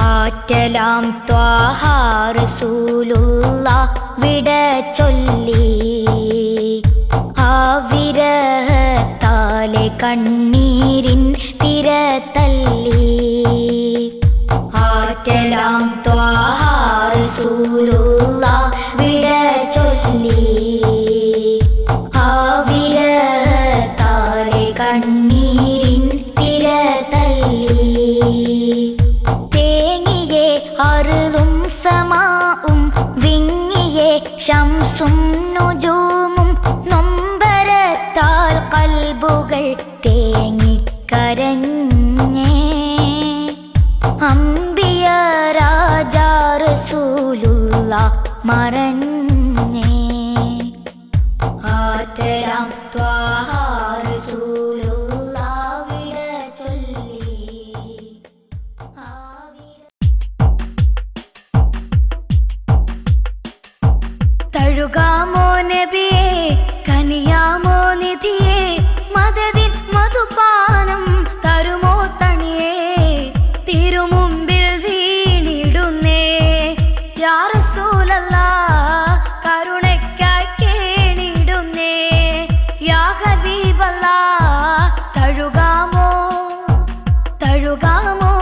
ആറ്റലാം ത്വാഹ റസൂലുള്ളാഹ് വിട ചൊല്ലി ആ വിരഹത്താലെ കണ്ണീരിൻ തിര തല്ലി ആറ്റലാം ത്വാഹ റസൂലുള്ളാഹ് വിട ചൊല്ലി ആ വിരഹത്താലെ കണ്ണീരിൻ തിര തല്ലി അറുതും സമാഉം വിങ്ങിയെ ശംസും നുജൂമും നൊമ്പരത്താൽ കൽബുകൾ തേങ്ങിക്കരഞ്ഞേ അംബിയ രാജാ റസൂലുള്ളാഹ് മറഞ്ഞേ ആറ്റലാം ത്വാഹ റസൂലുള്ളാഹ് വിട ചൊല്ലി തഴുകാമോ നബിയേ കനിയാമോ നിധിയേ മദദിൻ മധുപാനം തരുമോ തണിയേ തിരുമുമ്പിൽ വീണിടുന്നേ യാ റസൂലല്ലാഹ് കരുണയ്ക്കായി കേണിടുന്നേ യാ ഹബീബല്ലാഹ് തഴുകാമോ തഴുകാമോ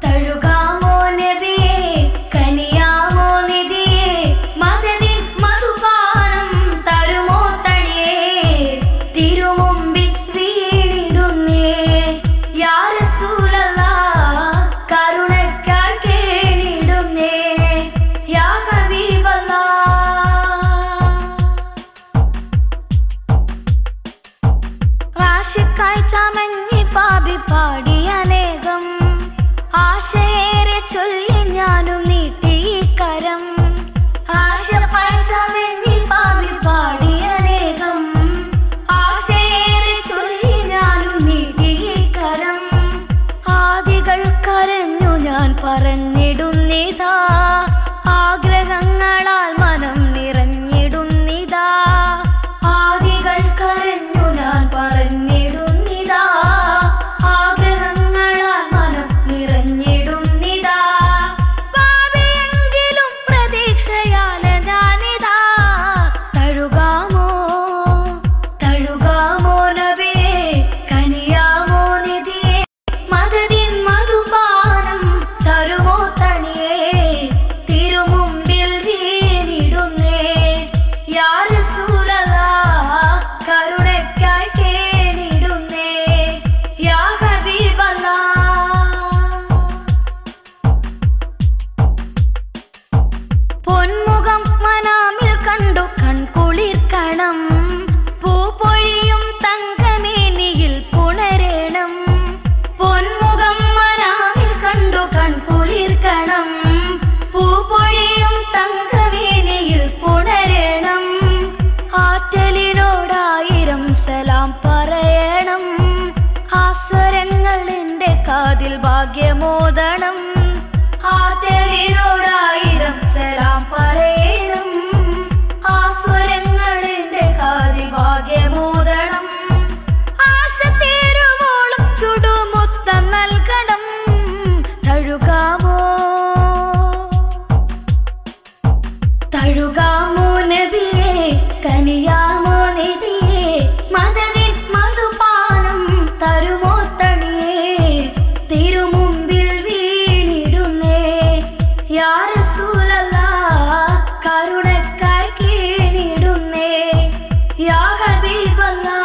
തഴുകാമോ നബിയേ കനിയാമോ നിധിയേ മദദിൻ മധുപാനം തരുമോ തണിയേ തിരുമുമ്പിൽ വീണിടുന്നേ യാ റസൂലല്ലാഹ് കരുണയ്ക്കായി കേണിടുന്നേ യാ ഹബീബല്ലാഹ് ആശിക്കായി ചമഞ്ഞി പാപി പാടിയനേകം ആശയേറെ ചൊല്ലി ഞാനും നീട്ടി കരം ആശിക്കായി ചമഞ്ഞി പാപി പാടിയനേകം ആശയേറെ ചൊല്ലി ഞാനും നീട്ടി കരം ആദികൾ കരഞ്ഞു ഞാൻ പറഞ്ഞിടുന്നിതാ ആഗ്രഹങ്ങളാൽ മനം നിറഞ്ഞിടുന്നിതാ ആദികൾ കരഞ്ഞു ഞാൻ പറഞ്ഞിടുന്നിതാ ആഗ്രഹങ്ങളാൽ മനം നിറഞ്ഞിടുന്നിതാ പാപിയെങ്കിലും പ്രതീക്ഷയാലെ ഞാനിതാ തഴുകാമോ തഴുകാമോ നബിയേ കനിയാമോ നിധിയേ മദദിൻ മധുപാനം തരുമോ തണിയേ തിരുമുമ്പിൽ വീണിടുന്നേ യാ റസൂലല്ലാഹ് കരുണയ്ക്കായി കേണിടുന്നേ യാ ഹബീബല്ലാഹ് പൊന്മുഖം മനാമിൽ കണ്ടു കൺകുളിർക്കണം പൂപ്പൊഴിയും തങ്കമേനിയിൽ പുണരേണം പൊന്മുഖം മനാമിൽ കണ്ടു കൺകുളിർക്കണം പൂപ്പൊഴിയും തങ്കമേനിയിൽ പുണരേണം ആറ്റലിനോടായിരം സലാം പറയണം ആസ്വരങ്ങൾ എന്റെ കാതിൽ ഭാഗ്യമോദണം ആറ്റലിനോടായിരം സലാം പറയണം ആസ്വരങ്ങൾ എന്റെ കാതിൽ ഭാഗ്യമോദണം ആശ തീരുവോളം ചുടുമുത്തം നൽകണം തഴുകാമോ തഴുകാമോ നബിയേ കനിയാമോ നിധിയേ മദദിൻ മധുപാനം തരുമോ തണിയേ തിരുമുമ്പിൽ വീണിടുന്നേ യാ റസൂലല്ലാഹ് കരുണയ്ക്കായി കീണിടുന്നേ യാ ഹബീബല്ലാഹ്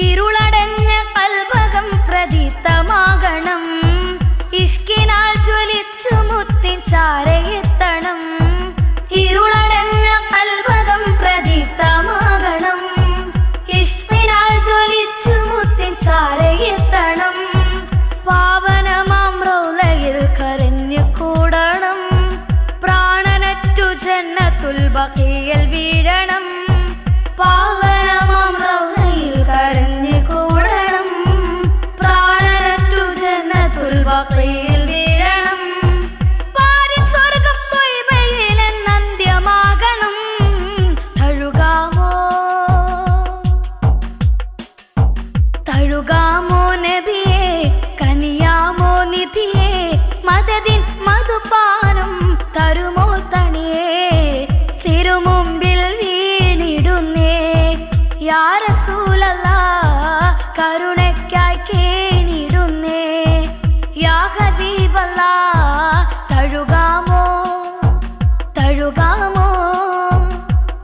ഇരുളടഞ്ഞ കൽബകം പ്രദീപ്തമാകണം ഇഷ്കിനാൽ ജ്വലിച്ചു മുത്തിൻ ചാരയെത്തണം ഇരുളടഞ്ഞ കൽബകം പ്രദീപ്തമാകണം ഇഷ്കിനാൽ ജ്വലിച്ചു മുത്തിൻ ചാരയെത്തണം പാവനമാം റൗളയിൽ കരഞ്ഞു കൂടണം പ്രാണനറ്റു ജന്നത്തുൽ ബഖീയിൽ വീഴണം പാവനമാം റൗളയിൽ കരഞ്ഞു കൂടണം പ്രാണനറ്റു ജന്നത്തുൽ ബഖീയിൽ വീഴണം പാരി സ്വർഗ്ഗം ത്വയ്ബയിൽ തഴുകാമോ നബിയേ കനിയാമോ നിധിയേ മദദിൻ മധുപാനം തരുമോ തണിയേ തിരുമുമ്പിൽ വീണിടുന്നേ യാ റസൂലല്ലാഹ് കരുണയ്ക്കായി കേണിടുന്നേ യാ ഹബീബല്ലാഹ് തഴുകാമോ തഴുകാമോ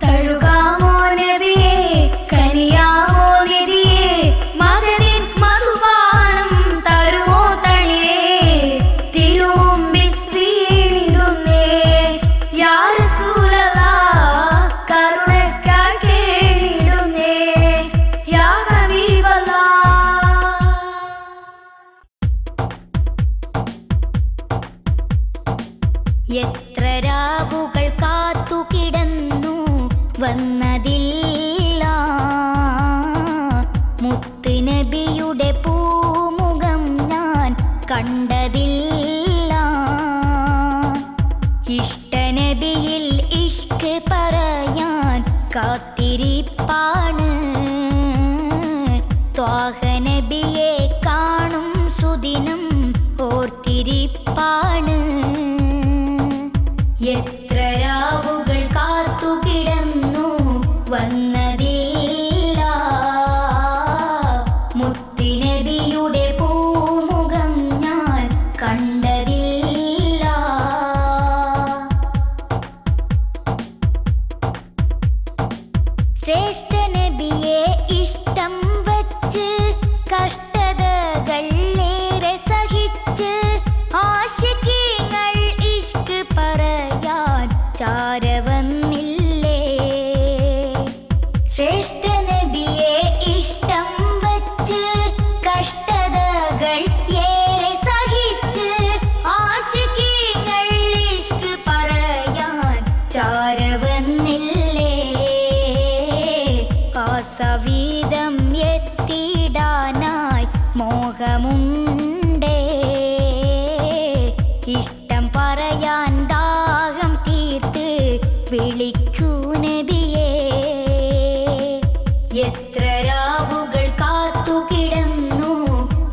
തഴുകാമോ നബിയേ കനിയാമോ നിധിയേ മദദിൻ മധുപാനം തരുമോ തണിയേ തിരുമുമ്പിൽ വീണിടുന്നേ യാ റസൂലല്ലാഹ് കരുണയ്ക്കായി കേണിടുന്നേ യാ ഹബീബല്ലാഹ്. എത്ര രാവുകൾ കാത്തു കിടന്നു വന്നതില്ല മുത്ത് നബിയുടെ പൂമുഖം ഞാൻ കണ്ടതില്ല ഇഷ്ടനബിയിൽ ഇഷ്ക് പറയാൻ കാത്തിരിപ്പാണ് ത്വാഹ നബിയെ കാണും സുദിനം ഓർത്തിരിപ്പാണ് എത്ര രാവുകൾ കാത്തു കിടന്നു വന്നതില്ല മുത്തിനബിയുടെ പൂമുഖം ഞാൻ കണ്ടതില്ല ശ്രേഷ്ഠ നബിയെ ഇഷ്ടം വച്ച് കഷ്ടതകൾ ഏറെ സഹിച്ച് ആശികീങ്ങൾ ഇഷ്ക് പറയാൻ ചാരവന്നില്ലേ ശ്രേഷ്ഠ നബിയെ ഇഷ്ടം വച്ച് കഷ്ടതകൾ ഏറെ സഹിച്ച് ആശികീങ്ങൾ ഇഷ്ക് പറയാൻ ചാരവന്നില്ലേ ആ സവീതം എത്തിയിടാനായി മോഹമുണ്ടേ ഇഷ്ടം പറയാൻ ദാഹം തീർത്ത് വിളിക്കൂ നബിയേ എത്ര രാവുകൾ കാത്തു കിടന്നു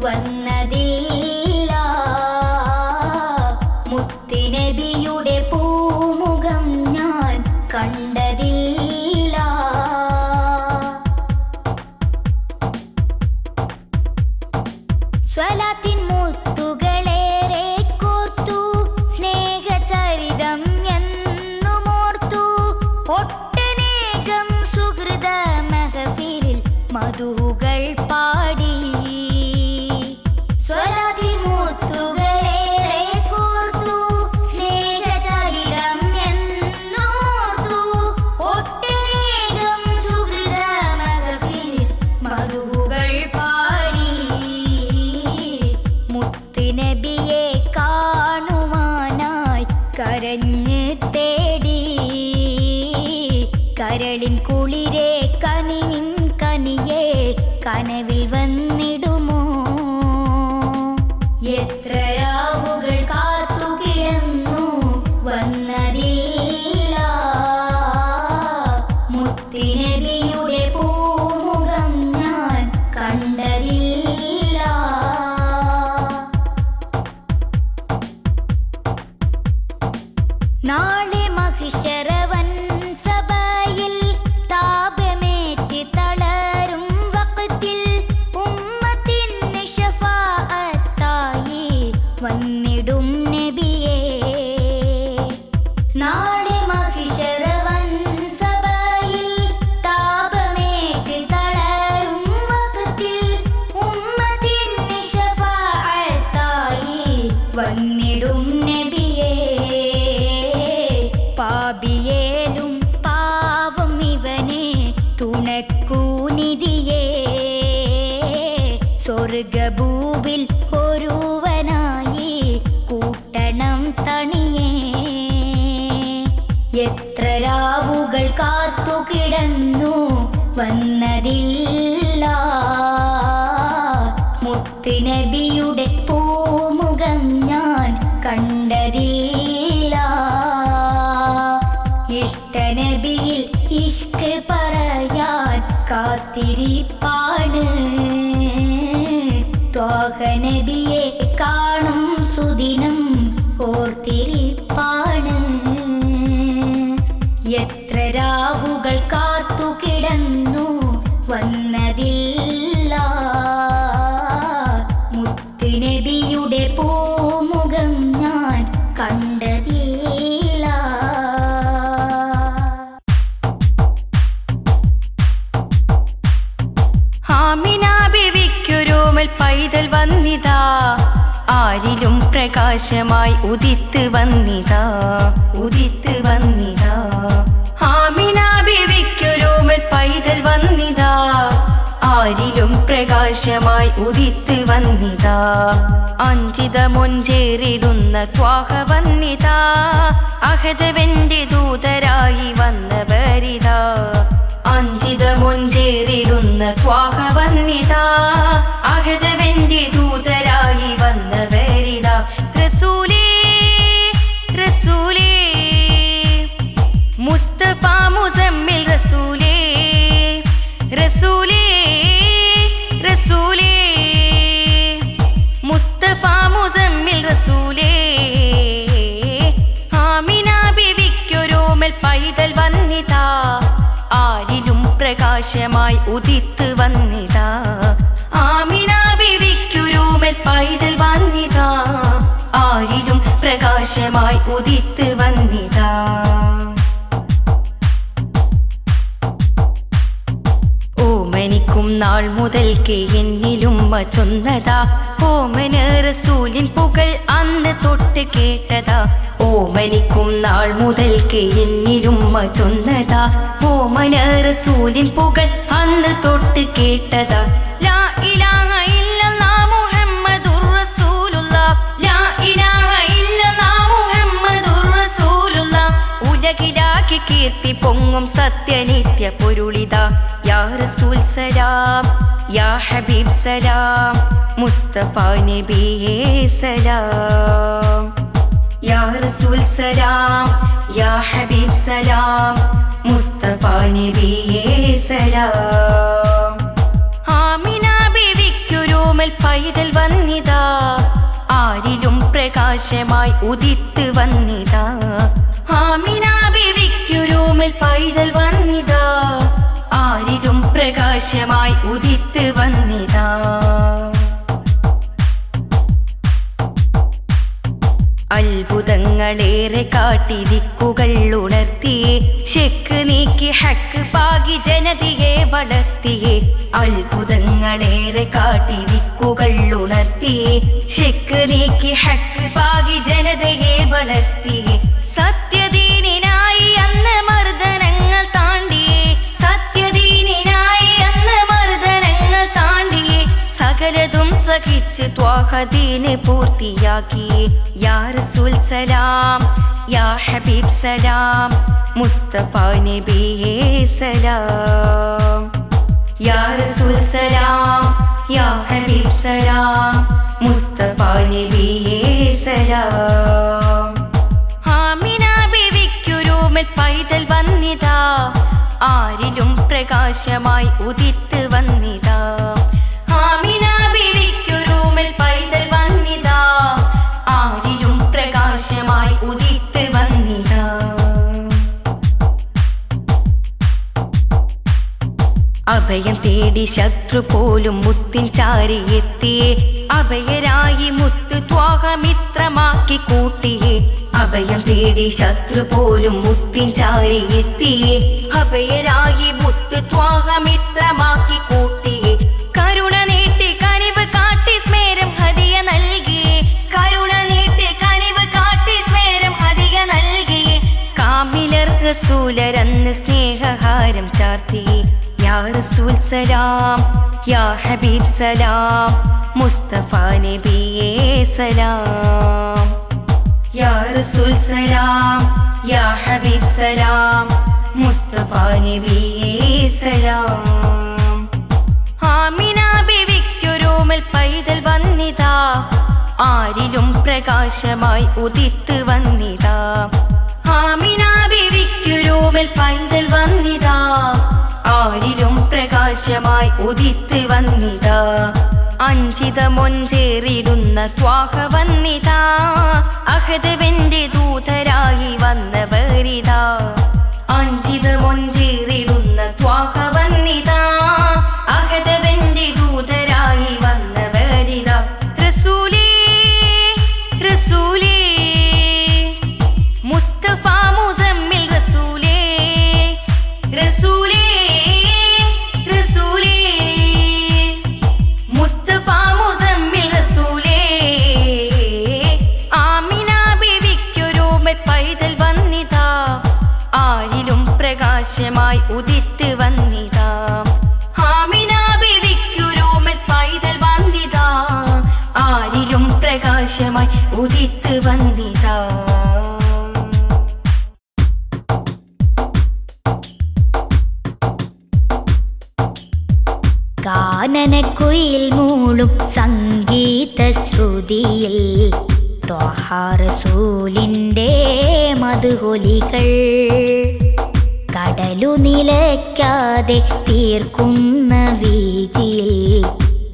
വന്നതില്ല മുത്തിനബിയുടെ പൂമുഖം ഞാൻ കണ്ടതില്ല സ്വലാത്തിൻ മുത്തുകളേറെ കോർത്തു സ്നേഹചരിതം എന്നുമോർത്തു ഒട്ടനേകം സുഹൃത മഹഫിലിൽ മധുകൾ പാടി സ്വലാത്തിൻ മുത്തുകളേറെ കോർത്തു സ്നേഹചരിതം എന്നോർത്തു ഒട്ടനേകം സുഹൃത മഹഫിലിൽ മധുകൾ പാടി മുത്തുനബിയെ കാണുവാനായി കരഞ്ഞ് തേടി കരളിൻ കുളിരെ കനിവിൻ കനിയെ കനവിൽ വന്നിടുമോ എത്ര രാവുകൾ കാത്തു കിടന്നു വന്നതില്ല മുത്തിനബിയുടെ പൂമുഖം ഞാൻ കണ്ടതില്ല നാളെ മഹിശരവൻ സഭയിൽ താപമേറ്റി തളരും വഖത്തിൽ ഉമ്മത്തിന് ശഫാഅത്തായി വന്നിടും നബിയേ നാളെ മഹിശരവൻ സഭയിൽ താപമേറ്റി തളരും വഖത്തിൽ ഉമ്മത്തിന് ശഫാഅത്തായി വന്നിടും നബിയേ പാപിയേലും പാവം ഇവനെ തുണക്കൂ നിധിയേ സ്വർഗഭൂവിൽ ഒരുവനായി കൂട്ടണം തണിയേ എത്ര രാവുകൾ കാത്തു കിടന്നു വന്നതില്ല മുത്തുനബിയുടെ പൂമുഖം ഞാൻ കണ്ടതില്ല ഇഷ്ടനബിയിൽ ഇഷ്ക് പറയാൻ കാത്തിരിപ്പാണ് നബിയെ കാണും സുദിനം ഓർത്തിരിപ്പാണ്. എത്ര രാവുകൾ കാത്തു കിടന്നു വന്നതില്ല. മുത്തുനബിയുടെ പൂമുഖം ഞാൻ കണ്ടതില്ല. ആമിന ബീവിക്കൊരോമൽ പൈതൽ വന്നിതാ, ആരിലും പ്രകാശമായി ഉദിത്ത് വന്നിതാ, ഉദിത്ത് വന്നിതാ. ആമിന ബീവിക്കൊരോമൽ പൈതൽ വന്നിതാ, ആരിലും പ്രകാശമായി ഉദിത്ത് വന്നിതാ. അഞ്ചിത മൊഞ്ചേറിടുന്ന ത്വാഹ വന്നിതാ, അഹദവന്റെ ദൂതരായി വന്നവരിതാ. അഞ്ചിത മൊഞ്ചേറിടുന്ന ത്വാഹ വന്നിതാ, അഹദവന്റെ ദൂതരായി വന്നവരിതാ. റസൂലേ റസൂലേ മുസ്തഫ മുസമ്മിൽ റസൂലേ, റസൂലേ റസൂലേ മുസ്തഫ മുസമ്മിൽ റസൂലേ. ആമിന ബീവിക്കൊരോമൽ പൈതൽ വന്നിതാ, ആരിലും പ്രകാശമായി ഉദിത്ത് വന്നിതാ. ആമിന ബീവിക്കൊരോമൽ പൈതൽ വന്നിതാ, ആരിലും പ്രകാശമായി ഉദിത്ത് വന്നിതാ. ഓമനിക്കും നാൾ മുതൽക്കേ എന്നിലുമ്മ ചൊന്നതാ, ഓമന റസൂലിൻ പുകൾ അന്ന് തൊട്ട് കേട്ടതാ. ഓമനിക്കും നാൾ മുതൽക്കേ എന്നിലുമ്മ ചൊന്നതാ, ഓമന റസൂലിൻ പുകൾ അന്ന് തൊട്ട് കേട്ടതാ. ലാ ഇലാഹ ഇല്ലല്ലാഹ് മുഹമ്മദുർ റസൂലുള്ളാഹ്, ലാ ഇലാഹ ഇല്ലല്ലാഹ് മുഹമ്മദുർ റസൂലുള്ളാഹ്. ഉലകിലാക്കി കീർത്തി പൊങ്ങും സത്യനിത്യ പൊരുളിതാ. യാ റസൂൽ സലാം, യാ ഹബീബ് സലാം, മുസ്തഫ നബിയേ സലാം. യാ റസൂൽ സലാം, യാ ഹബീബ് സലാം, മുസ്തഫ നബിയേ സലാം. ആമിന ബീവിക്കൊരോമൽ പൈതൽ വന്നിതാ, ആരിലും പ്രകാശമായി ഉദിത്ത് വന്നിതാ. ആമിന ബീവിക്കൊരോമൽ പൈതൽ വന്നിതാ, ആരിലും പ്രകാശമായി ഉദിത്ത് വന്നിതാ. അത്ഭുതങ്ങളേറെ കാട്ടി ദിക്കുകൾ ഉണർത്തിയേ, ശെക്ക് നീക്കി ഹക്ക് പാകി ജനതയെ വളർത്തിയേ. അത്ഭുതങ്ങളേറെ കാട്ടി ദിക്കുകൾ ഉണർത്തിയേ, ശെക്ക് നീക്കി ഹക്ക് പാകി ജനതയെ വളർത്തിയേ. സത്യദീനിനായി അന്ന് മർദ്ദനങ്ങൾ താണ്ടിയേ, സത്യദീനിനായി അന്ന് മർദ്ദനങ്ങൾ താണ്ടിയേ. സകലതും സഹിച്ച് ത്വാഹദീന് പൂർത്തിയാക്കിയേ. യാ റസൂൽ സലാം, യാ ഹബീബ് സലാം, മുസ്തഫ നബിയേ സലാം. യാ റസൂൽ സലാം, യാ ഹബീബ് സലാം, മുസ്തഫ നബിയേ സലാം. ആമിന ബീവിക്കൊരോമൽ പൈതൽ വന്നിതാ, ആരിലും പ്രകാശമായി ഉദിത്ത് വന്നിതാ. ആമിന ബീവിക്കൊരോമൽ പൈതൽ വന്നിതാ, ആരിലും പ്രകാശമായി ഉദിത്ത് വന്നിതാ. അഭയം തേടി ശത്രു പോലും മുത്തിൻ ചാരിയെത്തിയേ, അഭയരായി മുത്തു ത്വാഹമിത്രമാക്കി കൂട്ടിയേ. അഭയം തേടി ശത്രു പോലും മുത്തിൻ ചാരിയെത്തിയേ, അഭയരായി മുത്തു ത്വാഹമിത്രമാക്കി കൂട്ടിയേ. കരുണ നീട്ടി കനിവ് കാട്ടി സ്മേരം ഹദിയ നൽകിയേ, കരുണ നീട്ടി കനിവ് കാട്ടി സ്മേരം ഹദിയ നൽകിയേ. കാമിലർ റസൂലരന്ന് സ്നേഹഹാരം ചാർത്തിയേ. യാ റസൂൽ സലാം, യാ ഹബീബ് സലാം, മുസ്തഫ നബിയേ സലാം. യാ റസൂൽ സലാം, യാ ഹബീബ് സലാം, മുസ്തഫ നബിയേ സലാം. ആമിന ബീവിക്കൊരോമൽ പൈതൽ വന്നിതാ, ആരിലും പ്രകാശമായി ഉദിത്ത് വന്നിതാ. ആമിന ബീവിക്കൊരോമൽ പൈതൽ വന്നിതാ, ആരിലും പ്രകാശമായി ഉദിത്ത് വന്നിതാ. അഞ്ചിതമൊഞ്ചേറിടുന്ന ത്വാഹ വന്നിതാ അഹദവന്റെ ദൂതരായി വന്നവരിതാ അഞ്ചിതമൊഞ്ചേറിടുന്ന ത്വാഹ വന്നിതാ അഹദവന്റെ ദൂതരായി വന്നവരിതാ റസൂലേ റസൂലേ മുസ്തഫ മുസമ്മിൽ റസൂലേ റസൂലേ റസൂലേ മുസ്തഫ മുസമ്മിൽ റസൂലേ ആമിന ബീവിക്കൊരു പൈതൽ വന്നിതാ ആരിലും പ്രകാശമായി ഉദിത്ത് വന്നിതാ ആമിന ബീവിക്കൊരു പൈതൽ വന്നിതാ ആരിലും പ്രകാശമായി ഉദിത്ത് വന്നിതാ കാനനക്കുയിൽ മൂളും സംഗീത ശ്രുതിയിൽ ത്വാഹ റസൂലിന്റെ മധുഹൊലികൾ കടലു നിലയ്ക്കാതെ തീർക്കുന്ന വീതിയിൽ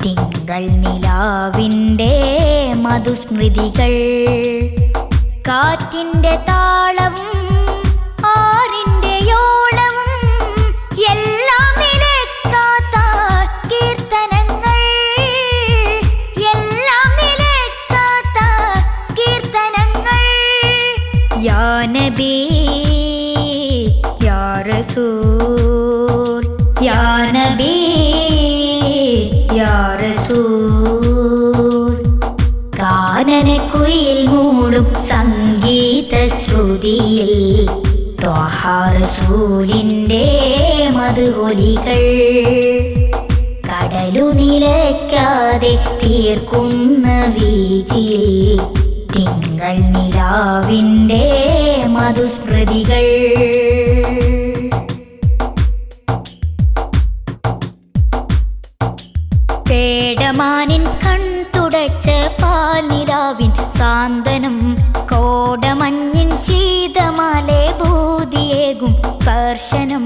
തിങ്കൾ നിലാവിന്റെ മധുസ്മൃതികൾ കാറ്റിന്റെ താളവും ആറിന്റെ യോളവും എല്ലാം നിലയ്ക്കാത്ത കീർത്തനങ്ങൾ എല്ലാം നിലയ്ക്കാത്ത കീർത്തനങ്ങൾ യാ നബി യാ റസൂൽ യാ നബി യാ റസൂൽ കാനനക്കുയിൽ മൂളും സംഗീത ശ്രുതിയിൽ ത്വാഹ റസൂലിന്റെ മധുഹൊലികൾ കടലു നിലയ്ക്കാതെ തീർക്കുന്ന വീതിയിൽ തിങ്കൾ നിലാവിന്റെ മധുസ്മൃതികൾ പേടമാനിൻ കൺതുടച്ച പാൽനിലാവിൻ സാന്ത്വനം കോടമഞ്ഞിൻ ശീതമാലെ ഭൂതിയേകും സ്പർശനം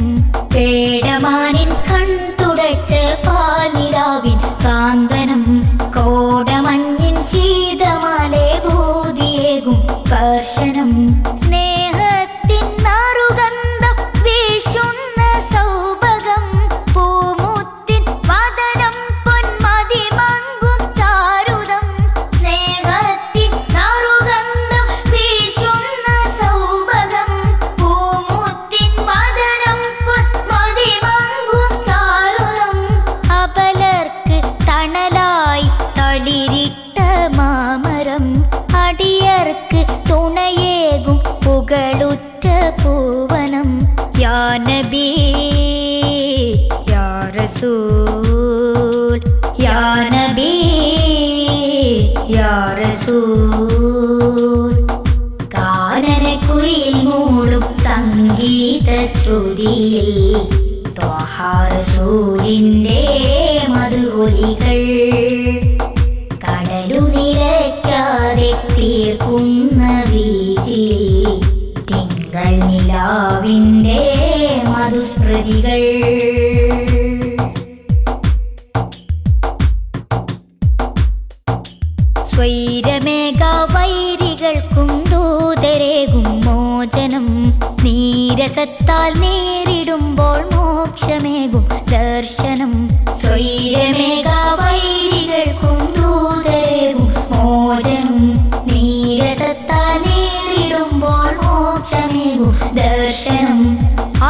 പേടമാനിൻ കൺതുടച്ച പാൽനിലാവിൻ സാന്ത്വനം കോടമഞ്ഞിൻ ശീതമാലെ ഭൂതിയേകും സ്പർശനം സ്നേഹത്തിൻ നറുഗന്ധം വീശുന്ന സൗഭഗം പൂമുത്തിൻ വദനം പൊന്മതി മങ്കും ചാരുതം സ്നേഹത്തിൻ നറുഗന്ധം വീശുന്ന സൗഭഗം പൂമുത്തിൻ വദനം പൊന്മതി മങ്കും ചാരുതം അബലർക്ക് തണലായി തളിരിട്ട മാമരം അടിയർക്ക് തുണയേകും പുകളുറ്റ പൂവനം യാ നബി യാ റസൂൽ യാ നബി യാ റസൂൽ കാനനക്കുയിൽ മൂളും സംഗീത ശ്രുതിയിൽ ത്വാഹ റസൂലിന്റെ മധുഹൊലികൾ കടലു നിലയ്ക്കാതെ തീർക്കുന്ന വീതിയിൽ തിങ്കൾ നിലാവിന്റെ മധുസ്മൃതികൾ സ്വൈരമേഘ വൈരികൾക്കും ദൂതരേകും മോചനം നീരസത്താൽ നേരിടുമ്പോൾ മോക്ഷമേകും ദർശനം സ്വൈരമേഘ വൈരികൾക്കും ദൂതരേകും മോചനം നീരസത്താൽ നേരിടുമ്പോൾ മോക്ഷമേകും ദർശനം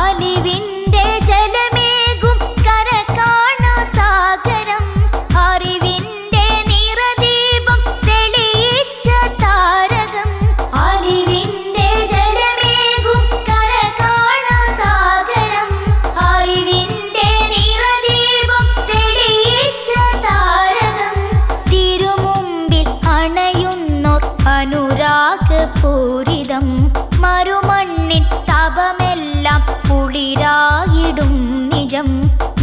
അലിവിന്റെ ജലമേകും കര കാണാ സാഗരം അറിവിന്റെ നിറദീപം തെളിയിച്ച താരകം അലിവിന്റെ ജലമേകും കര കാണാ സാഗരം അറിവിന്റെ നിറദീപം തെളിയിച്ച താരകം തിരുമുമ്പിൽ അണയുന്നോർ അനുരാഗപൂരിതം മറുമണ്ണിൻ തപമെല്ലാം കുളിരായിടും നിജം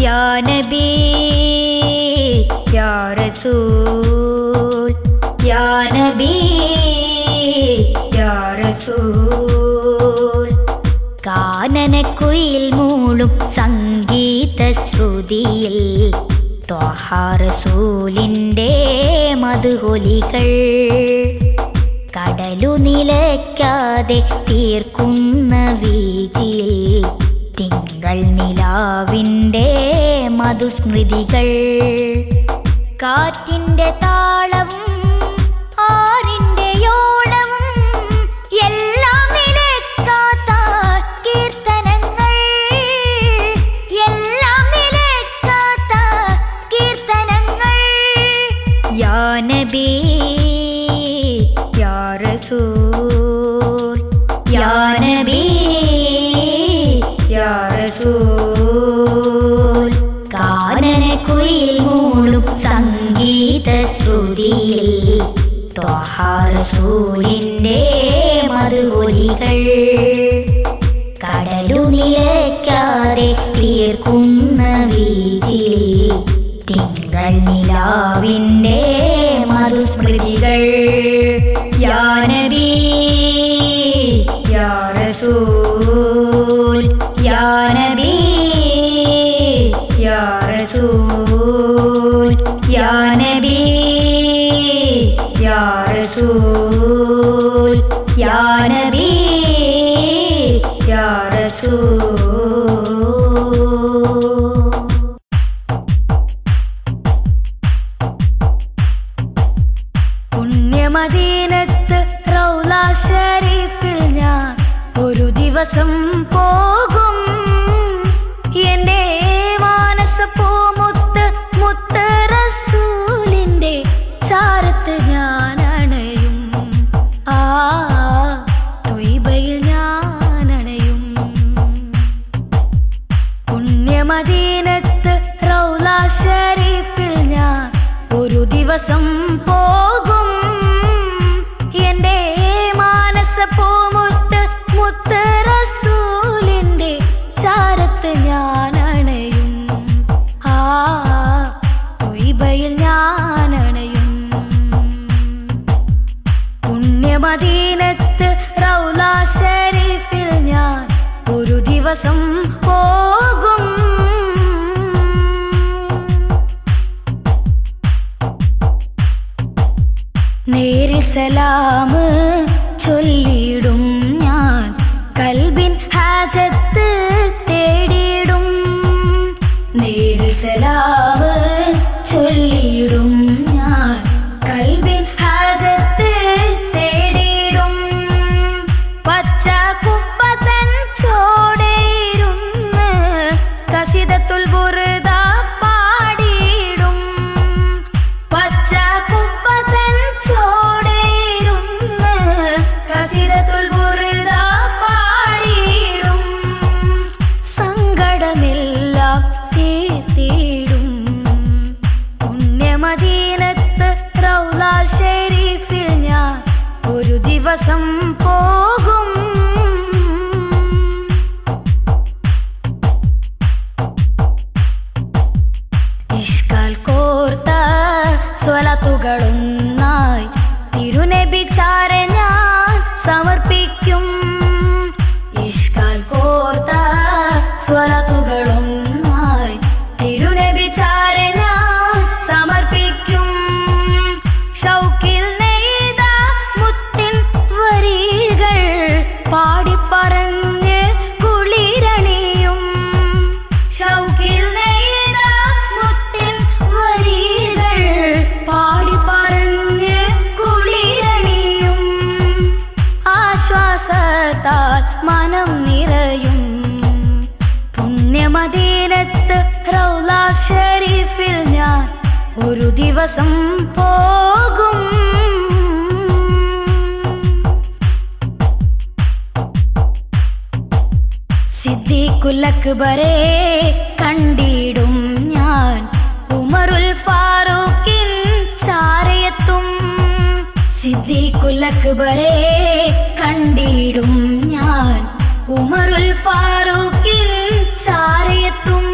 യാ നബി യാ റസൂൽ യാ നബി യാ റസൂൽ കാനനക്കുയിൽ മൂളും സംഗീത ശ്രുതിയിൽ ത്വഹ റസൂലിൻ്റെ മധുഹൊലികൾ കടലു നിലയ്ക്കാതെ തീർക്കുന്ന വീതിയിൽ തിങ്കൾ നിലാവിൻ്റെ മധുസ്മൃതികൾ കാറ്റിൻ്റെ താളവും ആറിൻ്റെ യോളവും എല്ലാം നിലയ്ക്കാത്ത കീർത്തനങ്ങൾ എല്ലാം നിലയ്ക്കാത്ത കീർത്തനങ്ങൾ യാ നബി യാ റസൂൽ യാ നബി യാ റസൂൽ കാനനക്കുയിൽ മൂളും സംഗീത ശ്രുതിയിൽ ത്വഹ റസൂലിൻ്റെ മധുഹൊലികൾ കടലു നിലയ്ക്കാതെ തീർക്കുന്ന വീതിയിൽ തിങ്കൾ നിലാവിൻ്റെ മധുസ്മൃതികൾ യാ നബി യാ റസൂൽ യാ നബി യാ റസൂൽ യാ നബി യാ റസൂൽ യാ നബി യാ റസൂൽ പുണ്യമദീനത്ത് റൗള ശരീഫിൽ ഞാൻ ഒരു ദിവസം പോകും എൻ്റെ മാനസപ്പൂമുത്ത് മുത്ത് റസൂലിൻ്റെ ചാരത്ത് ഞാൻ അണയും ആ ത്വയ്ബയിൽ ഞാൻ അണയും പുണ്യമദീനത്ത് റൗള ശരീഫിൽ ഞാൻ ഒരു ദിവസം പോകും എൻ്റെ മാനസപ്പൂമുത്ത് മുത്ത് റസൂലിൻ്റെ ചാരത്ത് ഞാൻ അണയും ആ ത്വയ്ബയിൽ ഞാൻ അണയും പുണ്യമദീനത്ത് റൗള ശരീഫിൽ ഞാൻ ഒരു ദിവസം പോകും നേരിൽ സലാമ് ചൊല്ലിയിടും ഞാൻ കൽബിൻ ഹാജത്ത് തേടിയിടും നേരിൽ സലാമ് ചൊല്ലിയിടും ഞാൻ കൽബിൻ ഹാജത്ത് തേടിയിടും പച്ച കുപ്പതൻ ചോടയിരുന്ന് കസിദത്തുൽ ബുർദ പാടിയിടും പച്ച കുപ്പതൻ ചോടയിരുന്ന് കസിദത്തുൽ ബുർദ പാടിയിടും സങ്കടമെല്ലാം തീർത്തിടും പുണ്യമദീനത്ത് റൗള ശരീഫിൽ ഞാൻ ഒരു ദിവസം പോകും ഇഷ്കാൽ കോർത്ത സ്വലത്തുകളൊന്നായി തിരുനബി ചാരെ ഞാൻ സമർപ്പിക്കും ഇഷ്കാൽ കോർത്ത സ്വലത്തുകളൊന്നായി തിരുനബി ചാരെ ഞാൻ സമർപ്പിക്കും ഷൗക്കിൽ നെയ്ത മുത്തിൻ വരികൾ പാടിപ്പറഞ്ഞ് കുളിരണിയും ഷൗക്കിൽ നെയ്ത മുത്തിൻ വരികൾ പാടിപ്പറഞ്ഞ് കുളിരണിയും ആശ്വാസത്താൽ മനം നിറയും പുണ്യമദീനത്ത് റൗള ശരീഫിൽ ഞാൻ ഒരു ദിവസം പോകും സിദ്ദീഖുൽ അക്ബറെ കണ്ടിടും ഞാൻ ഉമറുൽ ഫാറൂഖിൻ ചാരയെത്തും സിദ്ദീഖുൽ അക്ബറെ കണ്ടിടും ഞാൻ ഉമറുൽ ഫാറൂഖിൻ ചാരയെത്തും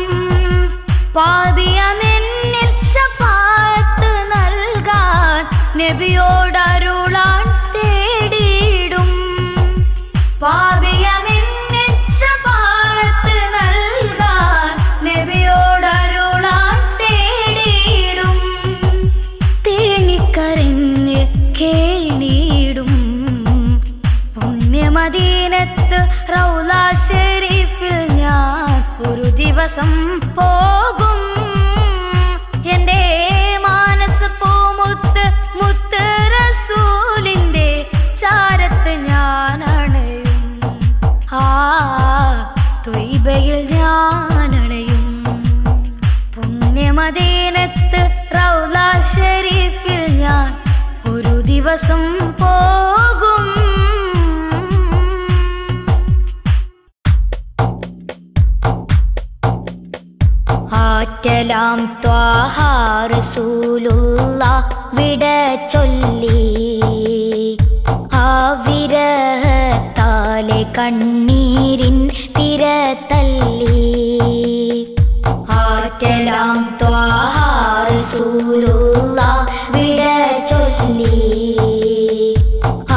പാപിയമെന്നിൽ ശഫാഅത്ത് നൽകാൻ നബിയോടരുളാൻ തേടിയിടും പാപിയമെന്നിൽ ശഫാഅത്ത് നൽകാൻ നബിയോടരുളാൻ തേടി ദിവസം പോകും. ആറ്റലാം ത്വാഹ റസൂലുള്ളാഹ് വിട ചൊല്ലി. ആ വിരഹത്താലെ കണ്ണീരിൻ തിര തല്ലി. ആറ്റലാം ത്വാഹ റസൂലുള്ളാഹ് വിട ചൊല്ലി. ആ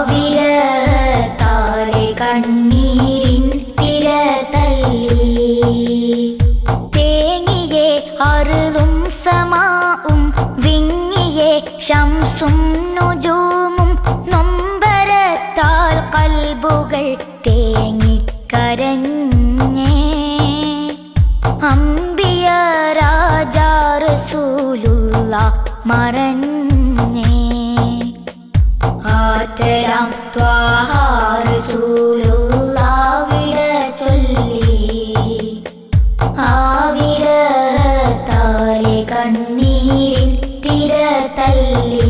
വിരഹത്താലെ കണ്ണീരിൻ തിര തല്ലി. തേങ്ങിയേ അറുതും സമാഉം വിങ്ങിയേ ശംസും നുജൂമും നൊമ്പരത്താൽ കൽബുകൾ തേങ്ങിക്കരഞ്ഞേ. അംബിയ രാജാ റസൂലുള്ളാഹ് മറഞ്ഞേ. ആറ്റലാം ത്വാഹ റസൂലുള്ളാഹ് വിട ചൊല്ലി. ആ വിരഹത്താലെ കണ്ണീരിൻ തിര തല്ലി.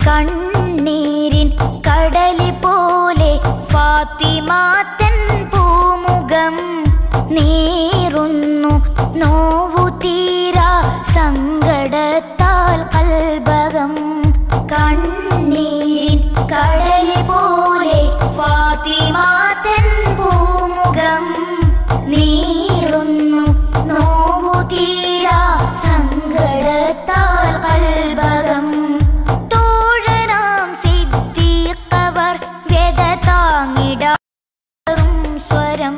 കണ്ണീരിൻ കടല് പോലെ ഫാത്തിമ തൻ പൂമുഖം നീറുന്നു. നോവു തീരാ സങ്കടത്താൽ കൽബകം. കണ്ണീരിൻ കടല് പോലെ ഫാത്തിമ തൻ പൂമുഖം നീറുന്നു. നോവു തീരാ സങ്കടത്താൽ കൽബകം. തോഴനാം സിദ്ദീഖവർ വ്യത താങ്ങിടാറും സ്വരം.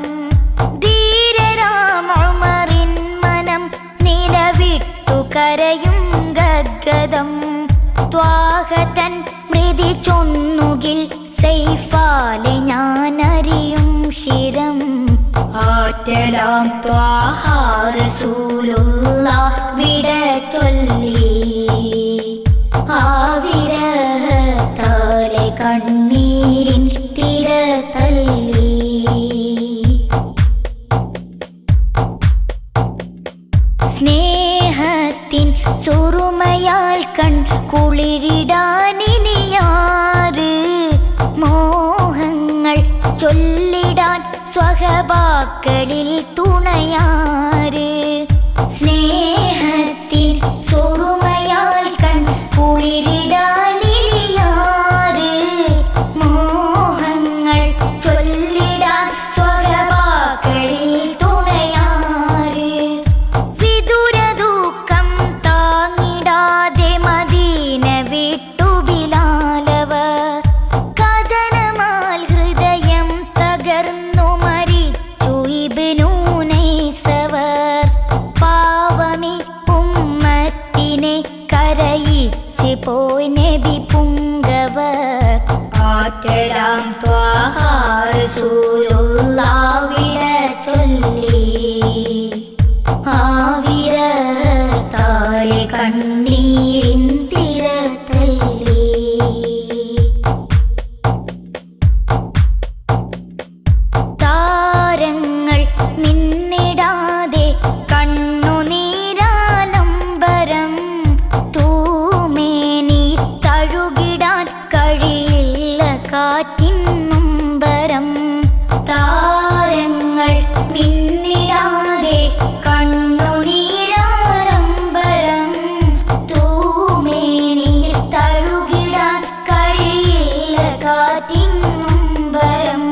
ധീരരാം ഉമറിൻ മനം നിലവിട്ടു കരയും ഗദ്ഗദം. ത്വാഹതൻ മൃതി ചൊന്നുകിൽ സൈഫാലെ ഞാനറിയും ശിരം. ആറ്റലാം ത്വാഹ റസൂലുള്ളാഹ് വിട ചൊല്ലി. ആ വിരഹത്താലെ കണ്ണീരിൻ തിര തല്ലി. സ്നേഹത്തിൻ സുറുമയാൽ കൺ കുളിരിടാനിനിയാറ്. മോഹങ്ങൾ ചൊല്ലിടാൻ സ്വഹബാക്കളിൽ തുണയാറ്. സ്നേഹത്തിൻ സുറുമയാൽ കൺ കുളിരിടാനിനിയാറ്. മോഹങ്ങൾ ചൊല്ലിടാൻ സ്വഹബാക്കളിൽ തുണയാറ്. വിദുരദുഃഖം താങ്ങിടാതെ മദീന വിട്ടു ബിലാലവർ. കഥനമാൽ ഹൃദയം തകർന്നു മരിച്ചു ഇബ്നു നൈസവർ. പാവമി ഉമ്മത്തിനെ കരയിച്ച് പോയി നബി പുങ്കവർ. ആറ്റലാം ത്വാഹ റസൂലുള്ളാഹ് വിട ചൊല്ലി. ആ വിരഹത്താലെ കണ്ണീരിൻ തിര തല്ലി. താരങ്ങൾ മിന്നിടാതെ കണ്ണുനീരാലംബരം. തൂമേനി തഴുകിടാൻ കഴിയില്ല കാറ്റിൻ നൊമ്പരം. താരങ്ങൾ മിന്നിടാതെ കണ്ണുനീരാലംബരം. തൂമേനി തഴുകിടാൻ കഴിയില്ല കാറ്റിൻ നൊമ്പരം.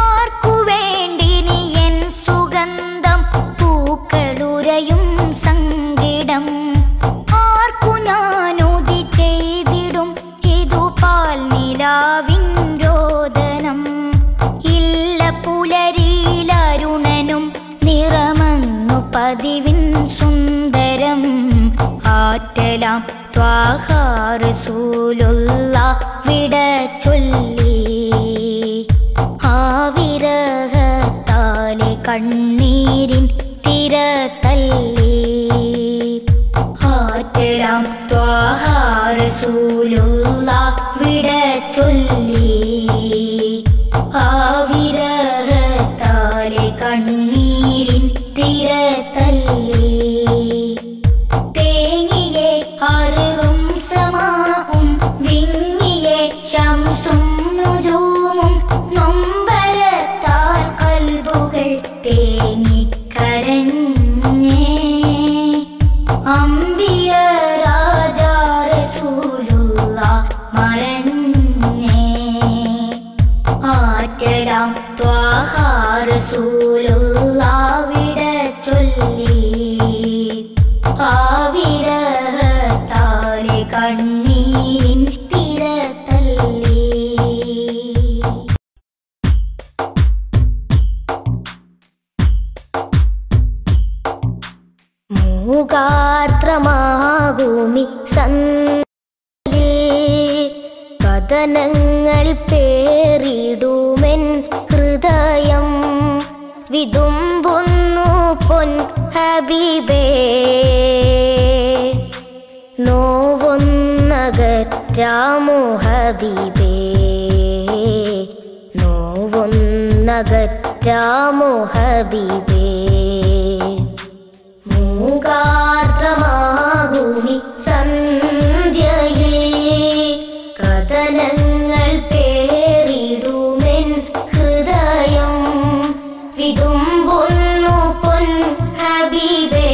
ആർക്കു വേണ്ടി നീ എൻ സുഗന്ധം പൂക്കളുരയും സംഗീതം. ആർക്കു ഞാനുതി ചെയ്തിടും ഇതു പാൽ നിലാവിൻ രോദനം. ഇല്ല പുലരിയിലരുണനും നിറമന്നു പതിവിൻ സുന്ദരം. ആറ്റലാം ത്വാഹ റസൂലുള്ളാഹ് വിട ചൊല്ലി. ആ വിരഹത്താലെ കണ്ണീരിൻ തിര തല്ലി. ആറ്റലാം ത്വാഹ റസൂലുള്ളാഹ് വിട ചൊല്ലി. ആ വിരഹത്താലെ കണ്ണീരിൻ തിര തല്ലി. മൂകാർദ്രമാകുമി സന്ധ്യയിൽ കഥനങ്ങൾ പേറിടുമെൻ ഹൃദയം വിതുമ്പുന്നു പൊൻ ഹബീബേ നോവൊന്നകറ്റാമോ ഹബീബേ നോവൊന്നകറ്റാമോ ഹബീബേ മൂകാർദ്രമാകുമി സന്ധ്യയിൽ കഥനങ്ങൾ പേറിടുമെൻ ഹൃദയം വിതുമ്പുന്നു പൊൻ ഹബീബേ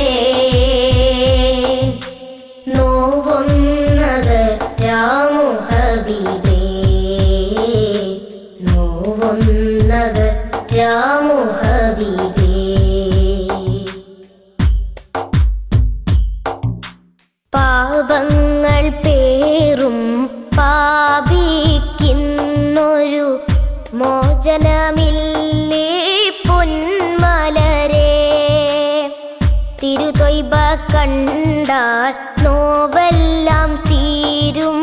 നോവൊന്നകറ്റാമോ ഹബീബേ നോവൊന്നകറ്റാമോ ഹബീബേ പാപങ്ങൾ പേറും പാപിക്കുന്നൊരു മോചനമില്ലേ പൊന്മലരെ തിരുതൊയ്ബ കണ്ടാൽ നോവെല്ലാം തീരും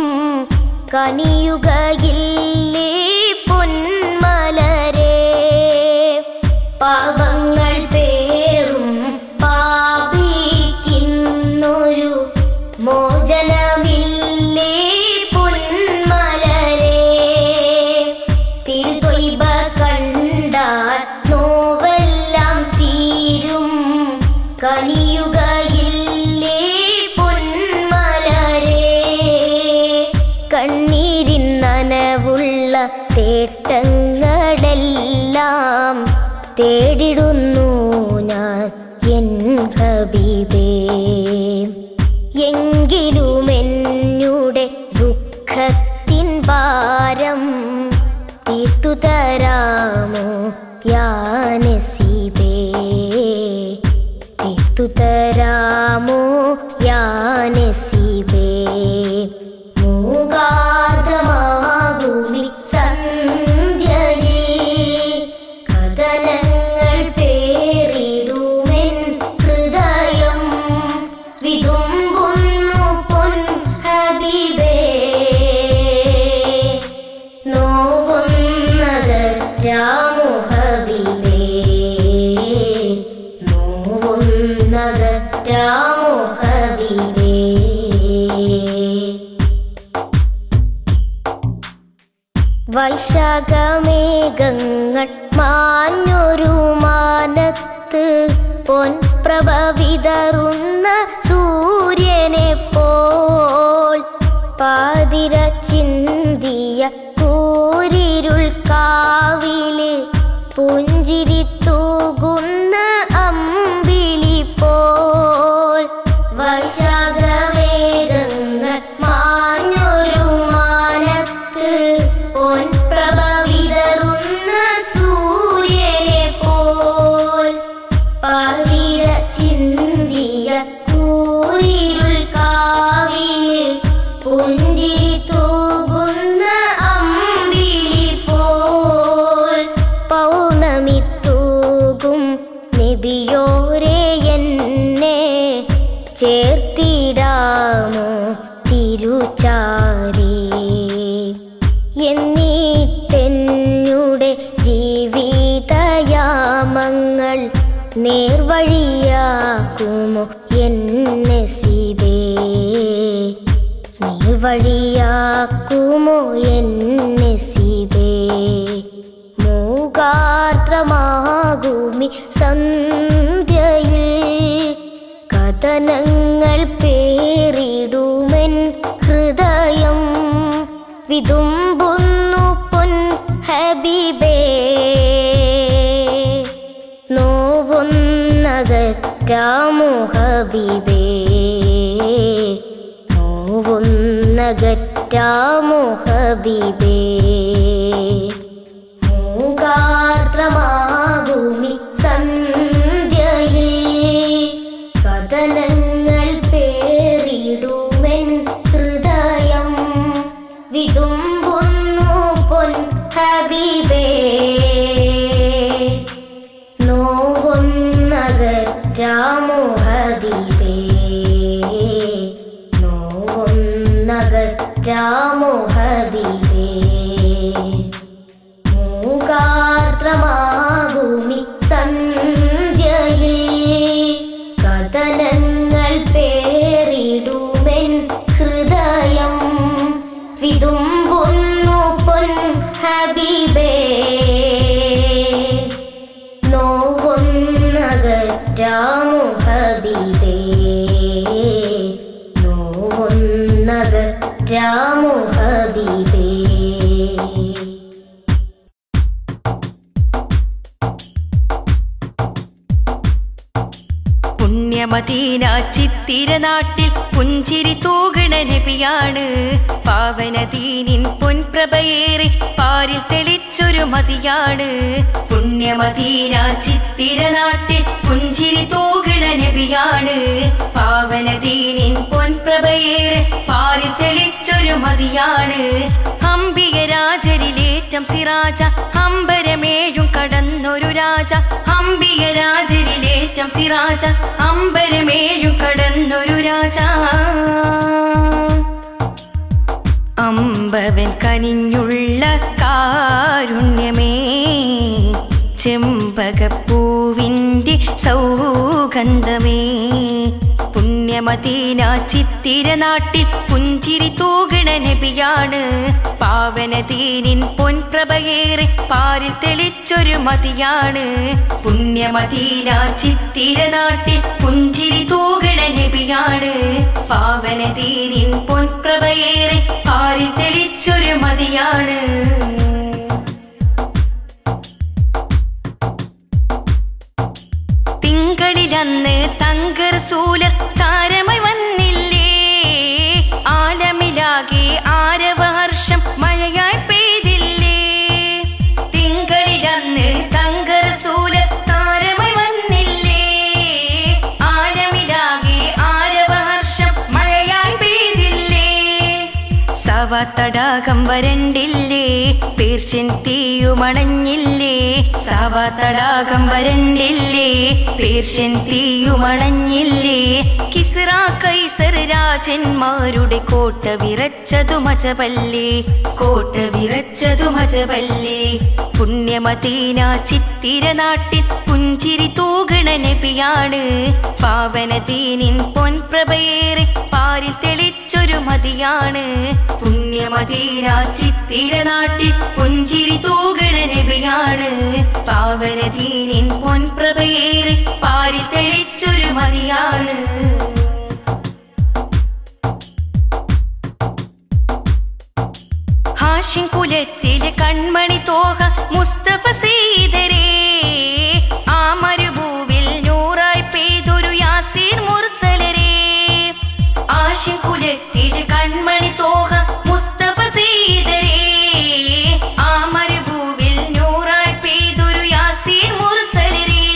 കനിയുകയില്ലേ പൊന്മലരെ പാപങ്ങൾ പേറും പാപിക്കുന്നൊരു മോചനമില്ലേ പൊന്മലരെ തിരുതൊയ്ബ കണ്ടാൽ നോവെല്ലാം തീരും കനിയുകയില്ലേ പൊന്മലരെ കണ്ണീരിൻ നനവുള്ള തേട്ടങ്ങളെല്ലാം തേടിടുന്നു ഞാൻ എൻ ഹബീബേ എങ്കിലുമെന്നുടെ ദുഃഖത്തിൻ ഭാരം തീർത്തു തരാമോ യാ നസീബേ തീർത്തു തരാമോ യാ നസീബേ മൂകാർദ്രമാകുമി സന്ധ്യയിൽ കഥനങ്ങൾ പേറിടുമെൻ ഹൃദയം വിതുമ്പുന്നു പൊൻ ഹബീബേ നോവൊന്നകറ്റാമോ ഹബീബേ നോവൊന്നകറ്റാമോ ഹബീബേ വൈശാഖമേഘങ്ങൾ മാഞ്ഞൊരു മാനത്ത് പൊൻപ്രഭ വിതറുന്ന സൂര്യനെ പോൽ പാതിര ചിന്തിയ കൂരിരുൾ കാവില് പുഞ്ചിരി തൂകുന്ന അമ്പിളി പോൽ വൈശാഖമേഘങ്ങൾ മാഞ്ഞൊരു മാനത്ത് പൊൻപ്രഭ വിതറുന്ന സൂര്യനെ പോൽ പാതിര ചിന്തിയ കൂരിരുൾ കാവില് പുഞ്ചിരി തൂകുന്ന അമ്പിളി പോൽ പൗർണമി തൂകും നബിയോരെ എന്നെ ചേർത്തിടാമോ തിരുചാരി എന്നിട്ടെന്നുടെ ജീവിതയാമങ്ങൾ നേർവഴിയാക്കുമോ എൻ നസീബേ നേർവഴിയാക്കുമോ എൻ നസീബേ മൂകാർദ്രമാകുമി സന്ധ്യയിൽ കഥനങ്ങൾ പേറിടുമെൻ ഹൃദയം വിതുമ്പുന്നു പൊൻ ഹബീബേ നോവൊന്നകറ്റാമോ ഹബീബേ നോവൊന്നകറ്റാമോ ഹബീബേ മൂകാർദ്രമാകുമി സന്ധ്യയിൽ കഥനങ്ങൾ പേറിടുമെൻ ഹൃദയം വിതുമ്പുന്നു പൊൻ ഹബീബേ നോവൊന്നകറ്റാമോ ഹബീബേ നഗറ്റാമോ ഹബീബേ മൂകാർദ്രമാകുമി സന്ധ്യയിൽ കഥനങ്ങൾ പേറിടുമെൻ ഹൃദയം വിതുമ്പുന്നു പൊൻ ഹബീബേ നോവൊന്നകറ്റാമോ ഹബീബേ നോവൊന്നകറ്റാമോ ഹബീബേ പുണ്യമദീന ചിത്തിര നാട്ടിൽ പുഞ്ചിരി തൂകണ നബിയാണ് പാവനദീനിൻ പൊൻപ്രഭയേറി പാരിൽ തെളിച്ചൊരു മതിയാണ് പുണ്യമദീന ചിത്തിര നാട്ടിൽ പുഞ്ചിരി തൂകണ നബിയാണ് പാവനദീനിൻ പൊൻപ്രഭയേറി പാരിൽ തെളിച്ചൊരു മതിയാണ് അംബിക രാജരിലേറ്റം സിറാജ അമ്പരമേഴും കടന്നൊരു രാജ അംബിക രാജരിലേറ്റം സിറാജ അമ്പരമേഴും കടന്നൊരു രാജ അമ്പവൻ കനിഞ്ഞുള്ള കാരുണ്യമേ ചെമ്പകപ്പൂവിൻ്റെ സൗഗന്ധമേ പുണ്യമദീന ചിത്തിര നാട്ടിൽ പുഞ്ചിരി തൂകണ നബിയാണ് പാവനദീനിൻ പൊൻപ്രഭയേറി പാരിൽ തെളിച്ചൊരു മതിയാണ് പുണ്യമദീന ചിത്തിര നാട്ടിൽ പുഞ്ചിരി തൂകണ നബിയാണ് പാവനദീനിൻ പൊൻപ്രഭയേറി പാരിൽ തെളിച്ചൊരു മതിയാണ് തിങ്കളിലന്ന് തങ്കറസൂലർ താരമായി വന്നില്ലേ ആലമിലാകെ ആരവഹർഷം മഴയായി പെയ്തില്ലേ തിങ്കളിലന്ന് തങ്കറസൂലർ താരമായി വന്നില്ലേ ആലമിലാകെ ആരവഹർഷം മഴയായി പെയ്തില്ലേ സവാ തടാകം വരണ്ടില്ലേ പേർഷ്യൻ തീയുമണഞ്ഞില്ലേ സവാ തടാകം വരണ്ടില്ലേ പേർഷ്യൻ തീയുമണഞ്ഞില്ലേ കിസ്റ കൈസർ രാജന്മാരുടെ കോട്ട വിറച്ചതു മജബല്ലേ കോട്ട വിറച്ചതു മജബല്ലേ പുണ്യമദീന ചിത്തിര നാട്ടിൽ പുഞ്ചിരി തൂകണ നബിയാണ് പാവനദീനിൻ പൊൻപ്രഭയേറി പാരിൽ തെളിച്ചൊരു മതിയാണ് പുണ്യമദീന ചിത്തിര നാട്ടിൽ പുഞ്ചിരി തൂകണ നബിയാണ് പാവനദീനിൻ പൊൻപ്രഭയേറി പാരിൽ തെളിച്ചൊരു മതിയാണ് ഹാഷിം കുലത്തിലെ കൺമണി തോഹ മുസ്തഫ സീദരേ ആ മരുഭൂവിൽ നൂറായി പെയ്തൊരു യാസീൻ മുർസലരേ ഹാഷിം കുലത്തിലെ കൺമണി തോഹ മുസ്തഫ സീദരേ ആ മരുഭൂവിൽ നൂറായി പെയ്തൊരു യാസീൻ മുർസലരേ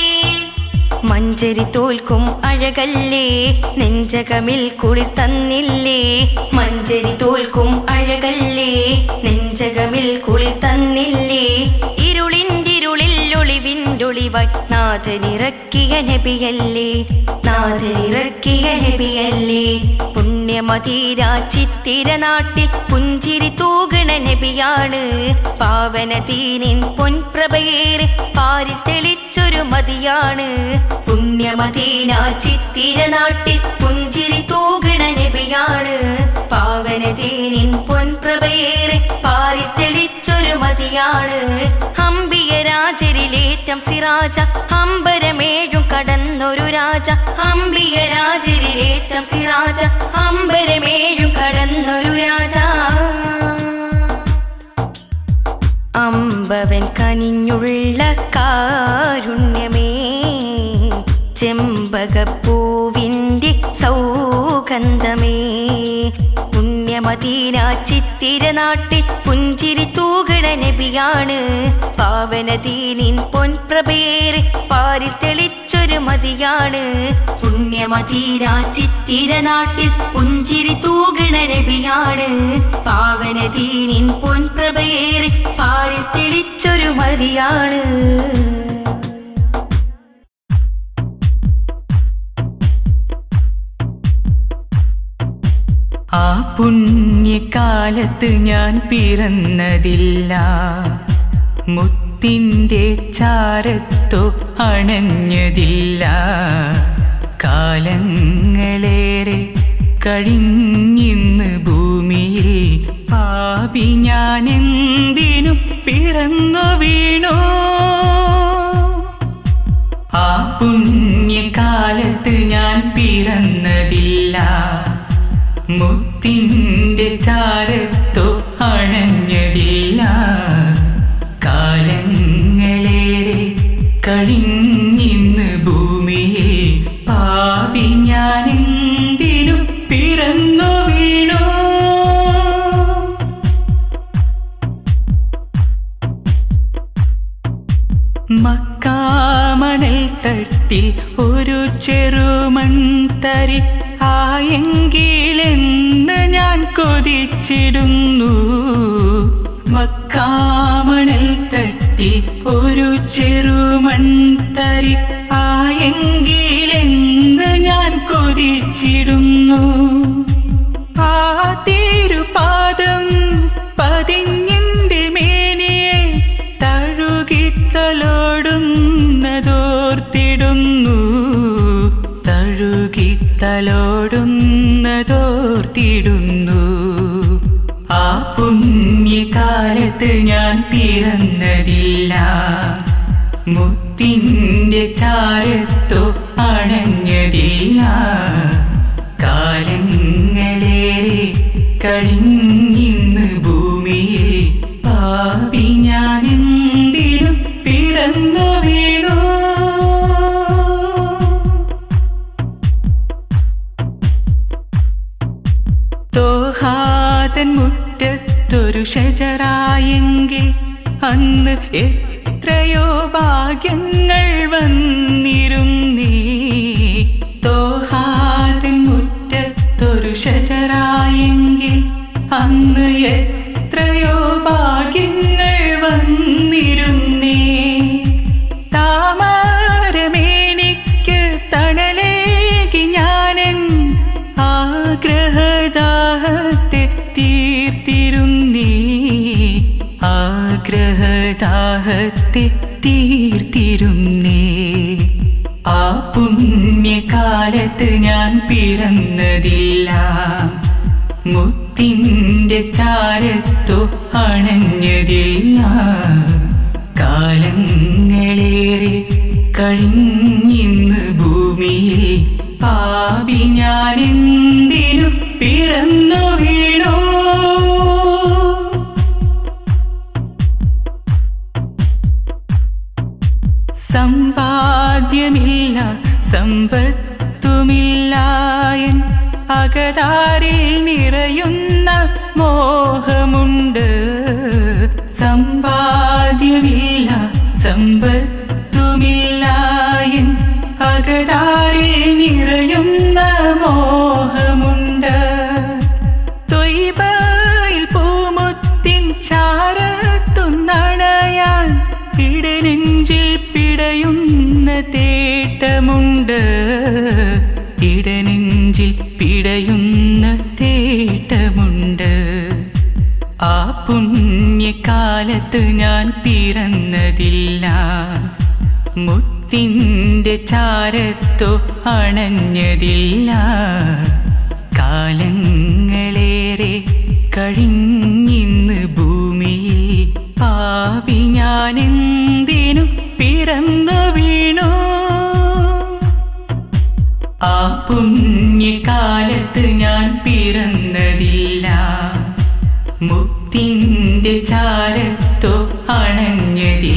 മഞ്ചരി തോൽക്കും അഴകല്ലേ നെഞ്ചകമിൽ കുളിർ തന്നില്ലേ മഞ്ചരി തോൽക്കും അഴകല്ലേ നെഞ്ചകമിൽ കുളിർ തന്നില്ലേ ഇരുളിൻ്റിരുളിൽ ഒളിവിൻ്റൊളിവായി നാഥനിറക്കിയ നബിയല്ലേ നാഥനിറക്കിയ നബിയല്ലേ പുണ്യമദീന ചിത്തിര നാട്ടിൽ പുഞ്ചിരി തൂകണ നബിയാണ് പാവനദീനിൻ പൊൻപ്രഭയേറി പാരിൽ തെളിച്ചൊരു മതിയാണ് പുണ്യമദീന ചിത്തിര നാട്ടിൽ പുഞ്ചിരി തൂകണ നബിയാണ് പാവനദീനിൻ പൊൻപ്രഭയേറി പാരിൽ തെളിച്ചൊരു മതിയാണ് അംബിക രാജരിലേറ്റം സിറാജ അമ്പരമേഴും കടന്നൊരു രാജ അംബിക രാജരിലേറ്റം സിറാജ അമ്പരമേഴും കടന്നൊരു രാജ അമ്പവൻ കനിഞ്ഞുള്ള കാരുണ്യമേ ചെമ്പകപ്പൂവിൻ്റെ സൗഗന്ധമേ പുണ്യമദീന ചിത്തിര നാട്ടിൽ പുഞ്ചിരി തൂകണ നബിയാണ് പാവനദീനിൻ പൊൻപ്രഭയേറി പാരിൽ തെളിച്ചൊരു മതിയാണ് പുണ്യമദീന ചിത്തിര നാട്ടിൽ പുഞ്ചിരി തൂകണ നബിയാണ് പാവനദീനിൻ പൊൻപ്രഭയേറി പാരിൽ തെളിച്ചൊരു മതിയാണ് आप പുണ്യകാലത്ത് ഞാൻ പിറന്നതില്ല, മുത്തിൻ്റെ ചാരത്തോ അണഞ്ഞതില്ല. കാലങ്ങളേറെ കഴിഞ്ഞിന്ന് ഭൂമിയിൽ പാപി ഞാനെന്തിനും പിറന്നു വീണു. ആ പുണ്യകാലത്ത് ഞാൻ പിറന്നതില്ല, മുത്തിൻ്റെ ചാരത്തോ അണഞ്ഞതില്ല. കാലങ്ങളേറെ കഴിഞ്ഞിന്ന് ഭൂമിയിൽ പാപി ഞാനെന്തിനും പിറന്നു വീണു. മക്കാമണൽ തട്ടിൽ ഒരു ചെറുമൺതരി ആയെങ്കിലെന്ന് ഞാൻ കൊതിച്ചിടുന്നു. മക്കാമണൽ തട്ടിൽ ഒരു ചെറുമൺതരി ആയെങ്കിലെന്ന് ഞാൻ കൊതിച്ചിടുന്നു. ആ തിരുപാദം പതിഞ്ഞെന്റെ മേനിയെ തഴുകിത്തലോടുന്നതോർത്തിടുന്നു, തഴുകിത്തലോടുന്നതോർത്തിടുന്നു. ആ പുണ്യകാലത്ത് ഞാൻ പിറന്നതില്ല, മുത്തിൻ്റെ ചാരത്തോ അണഞ്ഞതില്ല. കാലങ്ങളേറെ കഴിഞ്ഞിന്ന് ഭൂമിയിൽ പാപി ഞാനെന്തിനും പിറന്നു വീണു. തോഹാതൻ മുറ്റത്തൊരു ഷജറായെങ്കിൽ അന്ന് എത്രയോ ഭാഗ്യങ്ങൾ വന്നിരുന്നേ. തോഹാതൻ മുറ്റത്തൊരു ഷജറായെങ്കിൽ അന്ന് എത്രയോ ഭാഗ്യങ്ങൾ വന്നിരുന്നേ. താമരമേനിക്ക് തണലേകി ഞാനൻ ആഗ്രഹദാഹത്തെ തീർത്തിരുന്നേ, ആഗ്രഹദാഹത്തെ തീർത്തിരുന്നേ. ആ പുണ്യകാലത്ത് ഞാൻ പിറന്നതില്ല, മുത്തിൻ്റെ ചാരത്തോ അണഞ്ഞതില്ല. കാലങ്ങളേറെ കഴിഞ്ഞിന്ന് ഭൂമിയിൽ പാപി ഞാനെന്തിനും പിറന്നു വീണു. സമ്പാദ്യമില്ല സമ്പത്തുമില്ല എൻ അകതാരിൽ നിറയുന്ന മോഹമുണ്ട്. സമ്പാദ്യമില്ല സമ്പത്തുമില്ല എൻ അകതാരിൽ നിറയുന്ന മോഹമുണ്ട്. ത്വയ്ബയിൽ പൂമുത്തിൻ ചാരത്തുന്നണയാൻ ഇടനെഞ്ചിൽ പിടയുന്ന തേട്ടമുണ്ട്, ഇടനെഞ്ചിൽ പിടയുന്ന തേട്ടമുണ്ട്. ആ പുണ്യകാലത്ത് ഞാൻ പിറന്നതില്ല, മുത്തിൻ്റെ ചാരത്തോ അണഞ്ഞതില്ല. കാലങ്ങളേറെ കഴിഞ്ഞിന്ന് ഭൂമിയിൽ പാപി ഞാനെന്തിനും പിറന്നു വീണു. ആ പുണ്യകാലത്ത് ഞാൻ പിറന്നതില്ല, മുത്തിൻ്റെ ചാരത്തോ അണഞ്ഞതില്ല.